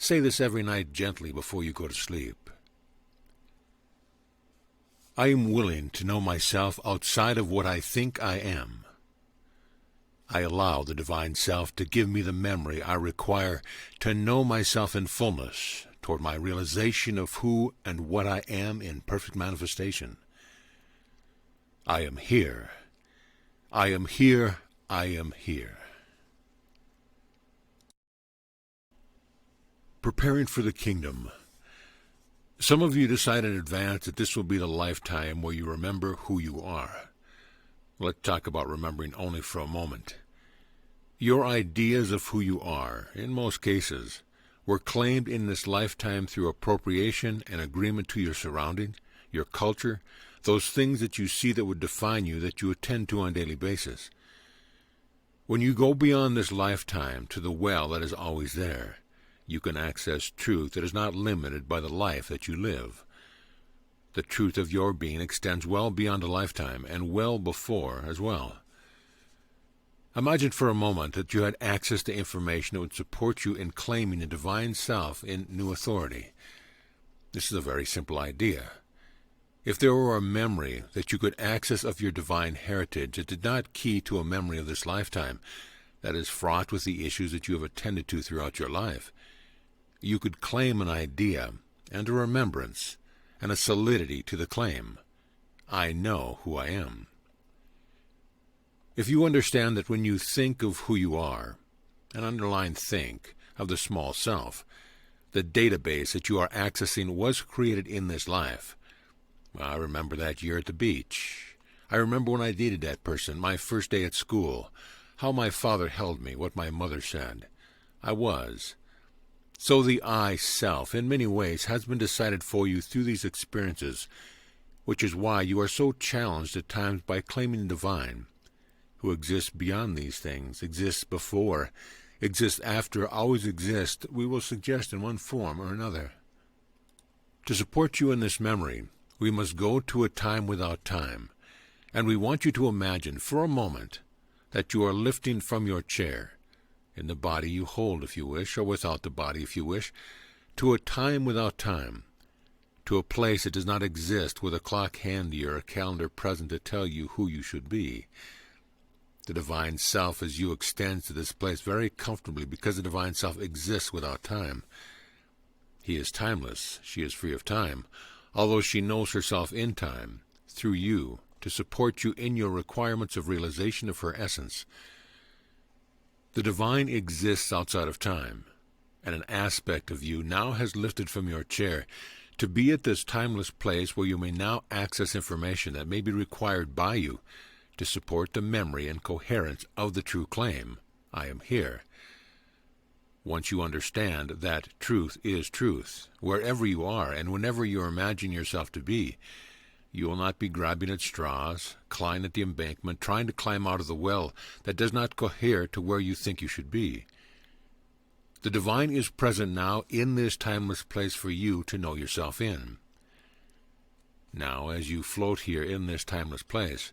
Say this every night gently before you go to sleep. I am willing to know myself outside of what I think I am. I allow the Divine Self to give me the memory I require to know myself in fullness toward my realization of who and what I am in perfect manifestation. I am here. I am here. I am here. Preparing for the kingdom. Some of you decide in advance that this will be the lifetime where you remember who you are. Let's talk about remembering only for a moment. Your ideas of who you are, in most cases, were claimed in this lifetime through appropriation and agreement to your surrounding, your culture, those things that you see that would define you that you attend to on a daily basis. When you go beyond this lifetime to the well that is always there, you can access truth that is not limited by the life that you live. The truth of your being extends well beyond a lifetime and well before as well. Imagine for a moment that you had access to information that would support you in claiming the Divine Self in new authority. This is a very simple idea. If there were a memory that you could access of your divine heritage that did not key to a memory of this lifetime, that is fraught with the issues that you have attended to throughout your life, you could claim an idea and a remembrance and a solidity to the claim. I know who I am. If you understand that when you think of who you are, and underline think of the small self, the database that you are accessing was created in this life. I remember that year at the beach. I remember when I dated that person, my first day at school, how my father held me, what my mother said. I was. So the I self, in many ways, has been decided for you through these experiences, which is why you are so challenged at times by claiming the divine, who exists beyond these things, exists before, exists after, always exists, we will suggest in one form or another. To support you in this memory, we must go to a time without time, and we want you to imagine for a moment that you are lifting from your chair, in the body you hold if you wish, or without the body if you wish, to a time without time, to a place that does not exist with a clock handy or a calendar present to tell you who you should be. The Divine Self as you extends to this place very comfortably because the Divine Self exists without time. He is timeless, she is free of time, although she knows herself in time, through you, to support you in your requirements of realization of her essence. The divine exists outside of time, and an aspect of you now has lifted from your chair to be at this timeless place where you may now access information that may be required by you to support the memory and coherence of the true claim, I am here. Once you understand that truth is truth, wherever you are and whenever you imagine yourself to be, you will not be grabbing at straws, clawing at the embankment, trying to climb out of the well that does not cohere to where you think you should be. The divine is present now in this timeless place for you to know yourself in. Now, as you float here in this timeless place,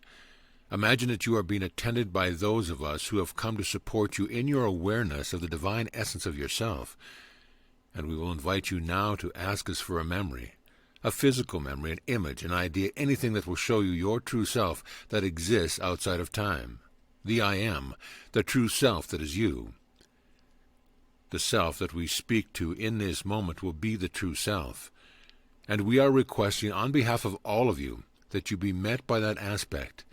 imagine that you are being attended by those of us who have come to support you in your awareness of the divine essence of yourself, and we will invite you now to ask us for a memory, a physical memory, an image, an idea, anything that will show you your true self that exists outside of time. The I am, the true self that is you. The self that we speak to in this moment will be the true self, and we are requesting on behalf of all of you that you be met by that aspect,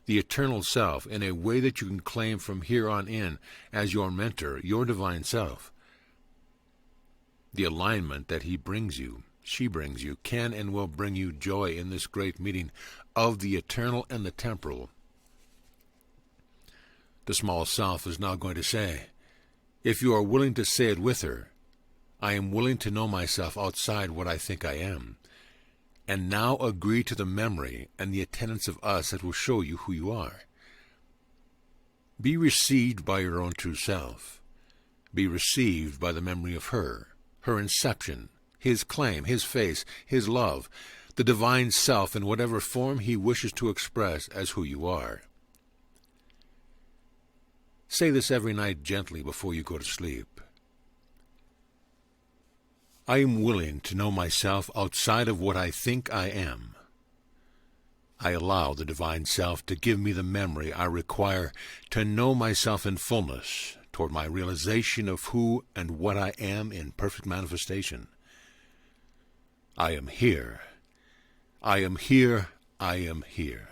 the eternal self, in a way that you can claim from here on in as your mentor, your divine self. The alignment that he brings you, she brings you, can and will bring you joy in this great meeting of the eternal and the temporal. The small self is now going to say, if you are willing to say it with her, I am willing to know myself outside what I think I am, and now agree to the memory and the attendance of us that will show you who you are. Be received by your own true self. Be received by the memory of her inception, his claim, his face, his love, the divine self in whatever form he wishes to express as who you are. Say this every night gently before you go to sleep. I am willing to know myself outside of what I think I am. I allow the divine self to give me the memory I require to know myself in fullness toward my realization of who and what I am in perfect manifestation. I am here. I am here. I am here.